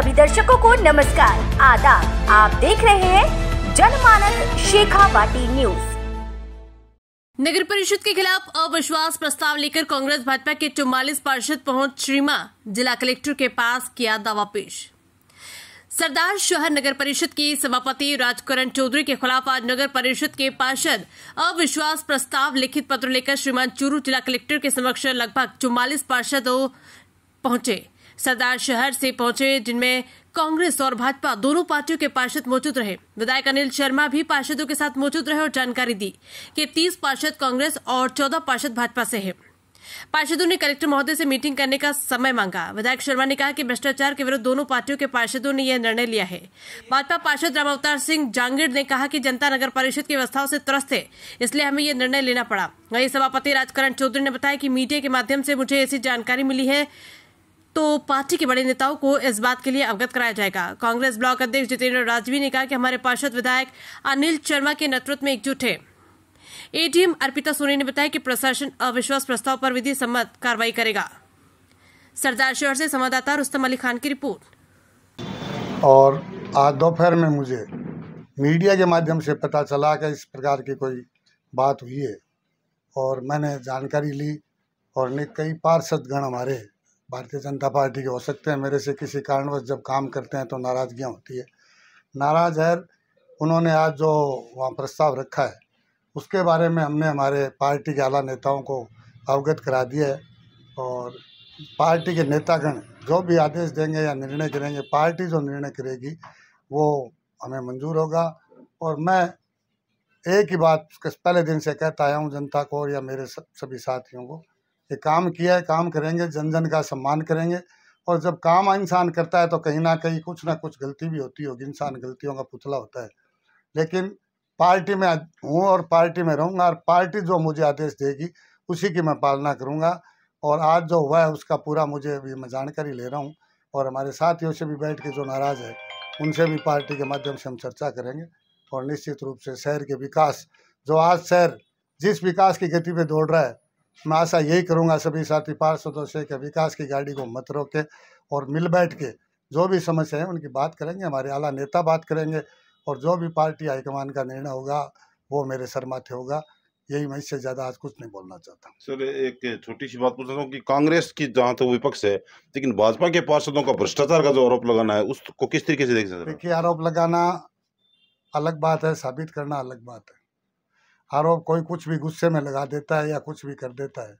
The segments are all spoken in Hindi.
सभी दर्शकों को नमस्कार, आदाब। आप देख रहे हैं जनमानस शेखावाटी न्यूज। नगर परिषद के खिलाफ अविश्वास प्रस्ताव लेकर कांग्रेस भाजपा के 44 पार्षद पहुंच श्रीमा जिला कलेक्टर के पास किया दावा पेश। सरदार शहर नगर परिषद की सभापति राजकरण चौधरी के खिलाफ आज नगर परिषद के पार्षद अविश्वास प्रस्ताव लिखित पत्र लेकर श्रीमान चूरू जिला कलेक्टर के समक्ष लगभग 44 पार्षद पहुंचे। सरदार शहर से पहुंचे, जिनमें कांग्रेस और भाजपा दोनों पार्टियों के पार्षद मौजूद रहे। विधायक अनिल शर्मा भी पार्षदों के साथ मौजूद रहे और जानकारी दी कि 30 पार्षद कांग्रेस और 14 पार्षद भाजपा से हैं। पार्षदों ने कलेक्टर महोदय से मीटिंग करने का समय मांगा। विधायक शर्मा ने कहा कि भ्रष्टाचार के विरुद्ध दोनों पार्टियों के पार्षदों ने यह निर्णय लिया है। भाजपा पार्षद राम अवतार सिंह जांगीड़ ने कहा कि जनता नगर परिषद की व्यवस्थाओं से त्रस्त है, इसलिए हमें यह निर्णय लेना पड़ा। वहीं सभापति राजकरण चौधरी ने बताया कि मीडिया के माध्यम से मुझे ऐसी जानकारी मिली है तो पार्टी के बड़े नेताओं को इस बात के लिए अवगत कराया जाएगा। कांग्रेस ब्लॉक अध्यक्ष जितेंद्र राजवी ने कहा कि हमारे पार्षद विधायक अनिल शर्मा के नेतृत्व में एकजुट है। एडीएम अर्पिता सोनी ने बताया कि प्रशासन अविश्वास प्रस्ताव पर विधि सम्मत कार्रवाई करेगा। सरदार शहर से संवाददाता रुस्तम अली खान की रिपोर्ट। और आज दोपहर में मुझे मीडिया के माध्यम से पता चला कि इस प्रकार की कोई बात हुई है और मैंने जानकारी ली। और कई पार्षदगण हमारे भारतीय जनता पार्टी के हो सकते हैं, मेरे से किसी कारणवश जब काम करते हैं तो नाराज़गियाँ होती है। नाराज़ है, उन्होंने आज जो वहाँ प्रस्ताव रखा है उसके बारे में हमने हमारे पार्टी के आला नेताओं को अवगत करा दिया है। और पार्टी के नेतागण जो भी आदेश देंगे या निर्णय करेंगे, पार्टी जो निर्णय करेगी वो हमें मंजूर होगा। और मैं एक ही बात पहले दिन से कहता आया हूँ जनता को या मेरे सभी साथियों को, ये काम किया है, काम करेंगे, जन जन का सम्मान करेंगे। और जब काम इंसान करता है तो कहीं ना कहीं कुछ ना कुछ गलती भी होती होगी, इंसान गलतियों का पुतला होता है। लेकिन पार्टी में हूँ और पार्टी में रहूँगा और पार्टी जो मुझे आदेश देगी उसी की मैं पालना करूँगा। और आज जो हुआ है उसका पूरा मुझे भी मैं जानकारी ले रहा हूँ और हमारे साथियों से भी बैठ के जो नाराज़ है उनसे भी पार्टी के माध्यम से हम चर्चा करेंगे। और निश्चित रूप से शहर के विकास, जो आज शहर जिस विकास की गति पे दौड़ रहा है, मैं आशा यही करूंगा सभी साथी पार्षदों से कि विकास की गाड़ी को मत रोके और मिल बैठ के जो भी समस्या है उनकी बात करेंगे, हमारे आला नेता बात करेंगे और जो भी पार्टी हाईकमान का निर्णय होगा वो मेरे सर माथे होगा। यही, मैं इससे ज़्यादा आज कुछ नहीं बोलना चाहता। सर, एक छोटी सी बात पूछता हूँ कि कांग्रेस की जहाँ तो विपक्ष है, लेकिन भाजपा के पार्षदों का भ्रष्टाचार का जो आरोप लगाना है उसको किस तरीके से देख सकते हैं? देखिए, आरोप लगाना अलग बात है, साबित करना अलग बात है। आरोप कोई कुछ भी गुस्से में लगा देता है या कुछ भी कर देता है।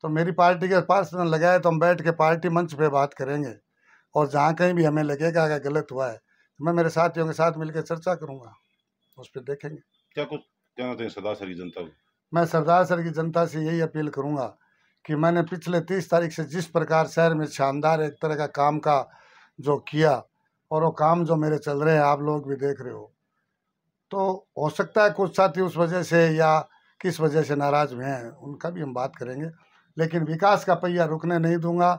तो मेरी पार्टी के पार्षद ने लगाए तो हम बैठ के पार्टी मंच पे बात करेंगे और जहाँ कहीं भी हमें लगेगा कि गलत हुआ है तो मैं मेरे साथियों के साथ मिलकर चर्चा करूँगा, उस पर देखेंगे। क्या कुछ कहना चाहिए सरदार सर की जनता को? मैं सरदार सर की जनता से यही अपील करूँगा कि मैंने पिछले 30 तारीख से जिस प्रकार शहर में शानदार एक तरह का काम का जो किया और वो काम जो मेरे चल रहे हैं आप लोग भी देख रहे हो, तो हो सकता है कुछ साथी उस वजह से या किस वजह से नाराज़ हुए हैं, उनका भी हम बात करेंगे। लेकिन विकास का पहिया रुकने नहीं दूंगा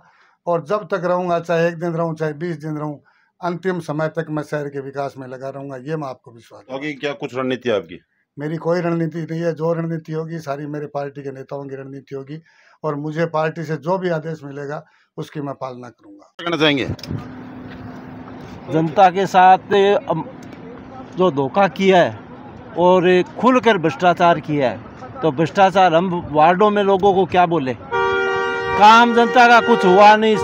और जब तक रहूंगा, चाहे 1 दिन रहूं चाहे 20 दिन रहूं, अंतिम समय तक मैं शहर के विकास में लगा रहूंगा। ये मैं आपको विश्वास दूं। आगे क्या कुछ रणनीति है आपकी? मेरी कोई रणनीति नहीं है। जो रणनीति होगी सारी मेरे पार्टी के नेताओं की रणनीति होगी और मुझे पार्टी से जो भी आदेश मिलेगा उसकी मैं पालना करूँगा। कहना चाहेंगे जनता के साथ जो धोखा किया है और खुलकर भ्रष्टाचार किया है, तो भ्रष्टाचार हम वार्डों में लोगों को क्या बोले? काम जनता का कुछ हुआ नहीं,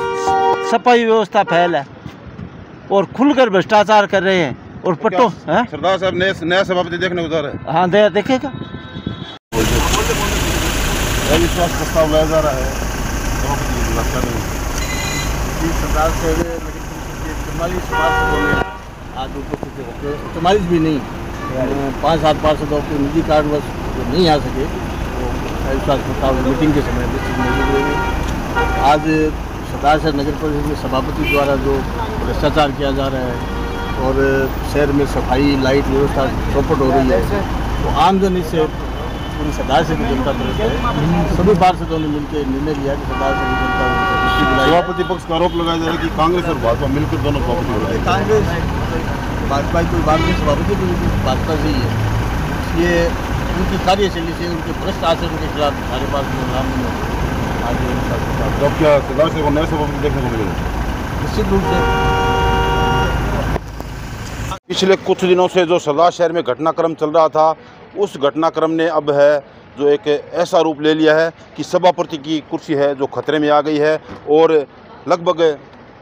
सफाई व्यवस्था फैल है और खुलकर भ्रष्टाचार कर रहे हैं। और पट्टो सरदार साहब नया सभापति देखने को जा रहे हैं। हाँ, देखेगा। अविश्वास प्रस्ताव लाया जा रहा है, सरदार से 44 पार्षदों में आज उपस्थित होते, 44 भी नहीं, 5-7 पार्षदों के निजी कारणवश नहीं आ सके, तो अविश्वास प्रस्ताव मीटिंग के समय मौजूद रहेंगे। आज सरदार शहर नगर परिषद के सभापति द्वारा जो भ्रष्टाचार किया जा रहा है और शहर में सफाई लाइट व्यवस्था चौपट हो रही है, तो आमजन इससे पूरी सरदार शहर की जनता तरफ है। सभी पार्षदों ने मिलकर निर्णय लिया कि सरदार शहर की जनता सभापति पक्ष का आरोप लगाया जा रहा है कि कांग्रेस और भाजपा मिलकर दोनों सभापति हो रहे हैं। कांग्रेस भाजपा की कोई बात नहीं, सभापति भी भाजपा से ही है। ये उनकी कार्यशैली से, उनके भ्रष्ट आचरण के खिलाफ हमारे पास नाम आगे। तो क्या सरदार शहर को नए सभापति देखने को मिलेगा? निश्चित रूप से पिछले कुछ दिनों से जो सरदार शहर में घटनाक्रम चल रहा था, उस घटनाक्रम ने अब है जो एक ऐसा रूप ले लिया है कि सभापति की कुर्सी है जो खतरे में आ गई है और लगभग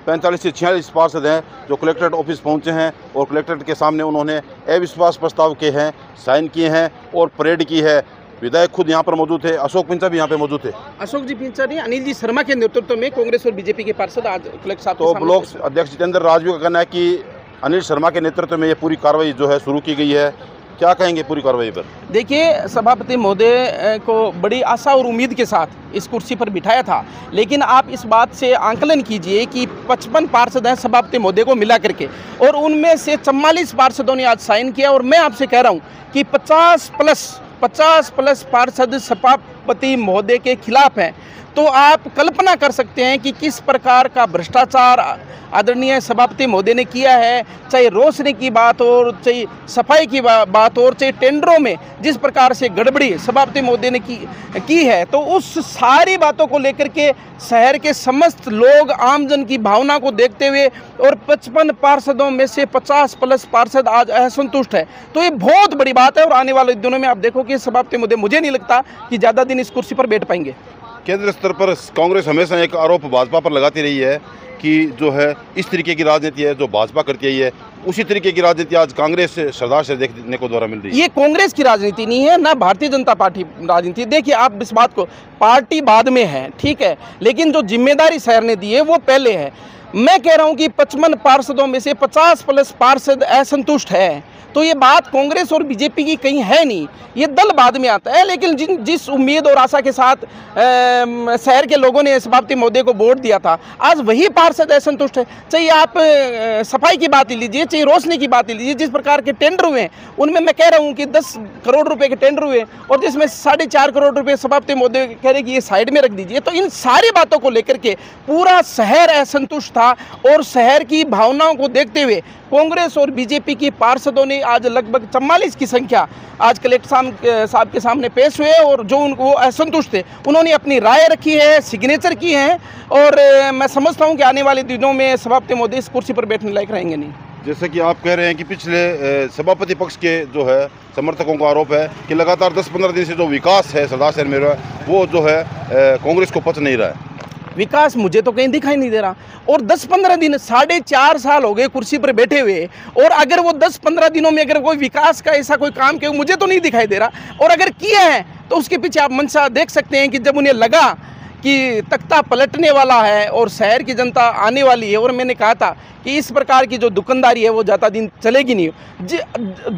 45 से 46 पार्षद हैं जो कलेक्ट्रेट ऑफिस पहुंचे हैं और कलेक्ट्रेट के सामने उन्होंने अविश्वास प्रस्ताव के हैं, साइन किए हैं और परेड की है। विधायक खुद यहाँ पर मौजूद थे, अशोक पिंचा भी यहाँ पे मौजूद थे। अशोक जी पिंचा नहीं, अनिल जी शर्मा के नेतृत्व में कांग्रेस और बीजेपी के पार्षद आज कलेक्टर साहब तो ब्लॉक अध्यक्ष जितेंद्र राजवी का कहना है कि अनिल शर्मा के नेतृत्व में ये पूरी कार्रवाई जो है शुरू की गई है। क्या कहेंगे पूरी कार्रवाई पर? देखिए, सभापति महोदय को बड़ी आशा और उम्मीद के साथ इस कुर्सी पर बिठाया था, लेकिन आप इस बात से आंकलन कीजिए कि 55 पार्षद हैं सभापति महोदय को मिला करके और उनमें से 44 पार्षदों ने आज साइन किया और मैं आपसे कह रहा हूं कि 50 प्लस पार्षद सभापति महोदय के खिलाफ हैं। तो आप कल्पना कर सकते हैं कि किस प्रकार का भ्रष्टाचार आदरणीय सभापति महोदय ने किया है, चाहे रोशनी की बात हो, चाहे सफाई की बात हो, चाहे टेंडरों में जिस प्रकार से गड़बड़ी सभापति महोदय ने की है। तो उस सारी बातों को लेकर के शहर के समस्त लोग आमजन की भावना को देखते हुए और 55 पार्षदों में से 50 प्लस पार्षद आज असंतुष्ट है। तो ये बहुत बड़ी बात है और आने वाले दिनों में आप देखो कि सभापति महोदय मुझे नहीं लगता कि ज़्यादा दिन इस कुर्सी पर बैठ पाएंगे। केंद्र स्तर पर कांग्रेस हमेशा एक आरोप भाजपा पर लगाती रही है कि जो है इस तरीके की राजनीति है जो भाजपा करती है, उसी तरीके की राजनीति आज कांग्रेस सरदार से देखने को द्वारा मिल रही है। ये कांग्रेस की राजनीति नहीं है, ना भारतीय जनता पार्टी राजनीति। देखिए, आप इस बात को, पार्टी बाद में है, ठीक है, लेकिन जो जिम्मेदारी शहर ने दी है वो पहले है। मैं कह रहा हूँ कि 55 पार्षदों में से 50 प्लस पार्षद असंतुष्ट है। तो ये बात कांग्रेस और बीजेपी की कहीं है नहीं, ये दल बाद में आता है। लेकिन जिस उम्मीद और आशा के साथ शहर के लोगों ने सभापति महोदय को वोट दिया था, आज वही पार्षद असंतुष्ट है। चाहे आप सफाई की बात लीजिए, चाहे रोशनी की बात लीजिए, जिस प्रकार के टेंडर हुए उनमें मैं कह रहा हूँ कि 10 करोड़ रुपए के टेंडर हुए और जिसमें 4.5 करोड़ रुपए सभापति महोदय कह रहे कि ये साइड में रख दीजिए। तो इन सारी बातों को लेकर के पूरा शहर असंतुष्ट था और शहर की भावनाओं को देखते हुए कांग्रेस और बीजेपी की पार्षदों ने आज लगभग 44 की संख्या आज कलेक्टर साहब के सामने पेश हुए और जो उनको असंतुष्ट थे उन्होंने अपनी राय रखी है, सिग्नेचर की है और मैं समझता हूं कि आने वाले दिनों में सभापति महोदय इस कुर्सी पर बैठने लायक रहेंगे नहीं। जैसे कि आप कह रहे हैं कि पिछले सभापति पक्ष के जो है समर्थकों का आरोप है कि लगातार 10-15 दिन से जो विकास है सरदार शहर में वो जो है कांग्रेस को पच नहीं रहा है। विकास मुझे तो कहीं दिखाई नहीं दे रहा और 10-15 दिन 4.5 साल हो गए कुर्सी पर बैठे हुए और अगर वो 10-15 दिनों में अगर कोई विकास का ऐसा कोई काम किया मुझे तो नहीं दिखाई दे रहा। और अगर किया है तो उसके पीछे आप मंशा देख सकते हैं कि जब उन्हें लगा कि तख्ता पलटने वाला है और शहर की जनता आने वाली है और मैंने कहा था कि इस प्रकार की जो दुकानदारी है वो ज़्यादा दिन चलेगी नहीं।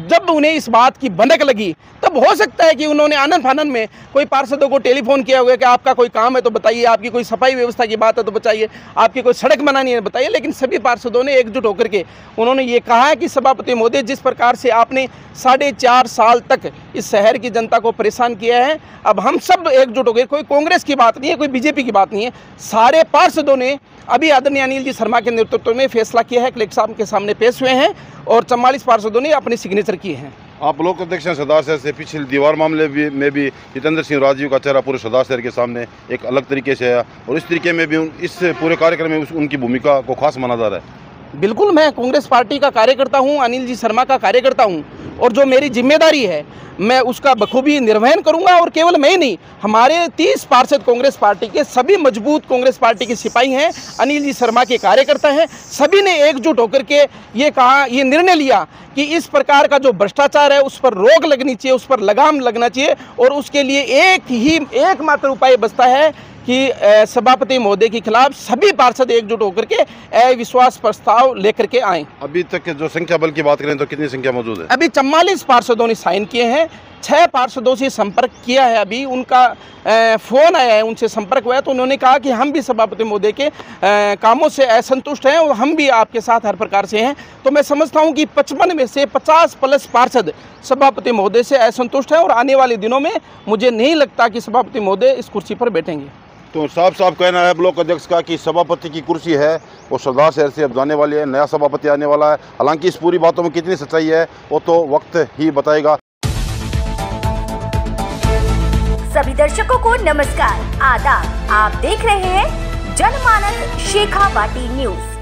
जब उन्हें इस बात की भनक लगी तब हो सकता है कि उन्होंने आनन फानन में कोई पार्षदों को टेलीफोन किया हुआ कि आपका कोई काम है तो बताइए, आपकी कोई सफाई व्यवस्था की बात है तो बताइए, आपकी कोई सड़क बनानी है बताइए। लेकिन सभी पार्षदों ने एकजुट होकर के उन्होंने ये कहा है कि सभापति महोदय जिस प्रकार से आपने 4.5 साल तक इस शहर की जनता को परेशान किया है, अब हम सब एकजुट हो गए। कोई कांग्रेस की बात नहीं है, कोई बीजेपी की बात नहीं है, सारे पार्षदों ने अभी आदरणीय अनिल जी शर्मा के नेतृत्व में फैसला किया है, कलेक्टर साहब के सामने पेश हुए हैं और 44 पार्षदों ने अपने सिग्नेचर किए हैं। आप ब्लॉक अध्यक्ष सरदार शहर से पिछले दीवार मामले में भी जितेंद्र सिंह राजीव का चेहरा पूरे सरदार शहर के सामने एक अलग तरीके से है और इस तरीके में भी इस पूरे कार्यक्रम में उनकी भूमिका को खास माना जा रहा है। बिल्कुल, मैं कांग्रेस पार्टी का कार्यकर्ता हूं, अनिल जी शर्मा का कार्यकर्ता हूं और जो मेरी जिम्मेदारी है मैं उसका बखूबी निर्वहन करूंगा। और केवल मैं ही नहीं, हमारे 30 पार्षद कांग्रेस पार्टी के सभी मजबूत कांग्रेस पार्टी के सिपाही हैं, अनिल जी शर्मा के कार्यकर्ता हैं। सभी ने एकजुट होकर के ये कहा, ये निर्णय लिया कि इस प्रकार का जो भ्रष्टाचार है उस पर रोक लगनी चाहिए, उस पर लगाम लगना चाहिए और उसके लिए एकमात्र उपाय बचता है कि सभापति महोदय के खिलाफ सभी पार्षद एकजुट होकर के अविश्वास प्रस्ताव लेकर के आए। अभी तक जो संख्या बल की बात करें तो कितनी संख्या मौजूद है? अभी 44 पार्षदों ने साइन किए हैं, 6 पार्षदों से संपर्क किया है। अभी उनका फ़ोन आया है, उनसे संपर्क हुआ है तो उन्होंने कहा कि हम भी सभापति महोदय के कामों से असंतुष्ट हैं और हम भी आपके साथ हर प्रकार से हैं। तो मैं समझता हूं कि 55 में से 50 प्लस पार्षद सभापति महोदय से असंतुष्ट हैं और आने वाले दिनों में मुझे नहीं लगता कि सभापति महोदय इस कुर्सी पर बैठेंगे। तो साफ कहना है ब्लॉक अध्यक्ष का कि सभापति की कुर्सी है वो सरदार शहर से अब जाने वाली है, नया सभापति आने वाला है। हालांकि इस पूरी बातों में कितनी सच्चाई है वो तो वक्त ही बताएगा। सभी दर्शकों को नमस्कार, आदाब। आप देख रहे हैं जनमानस शेखावाटी न्यूज।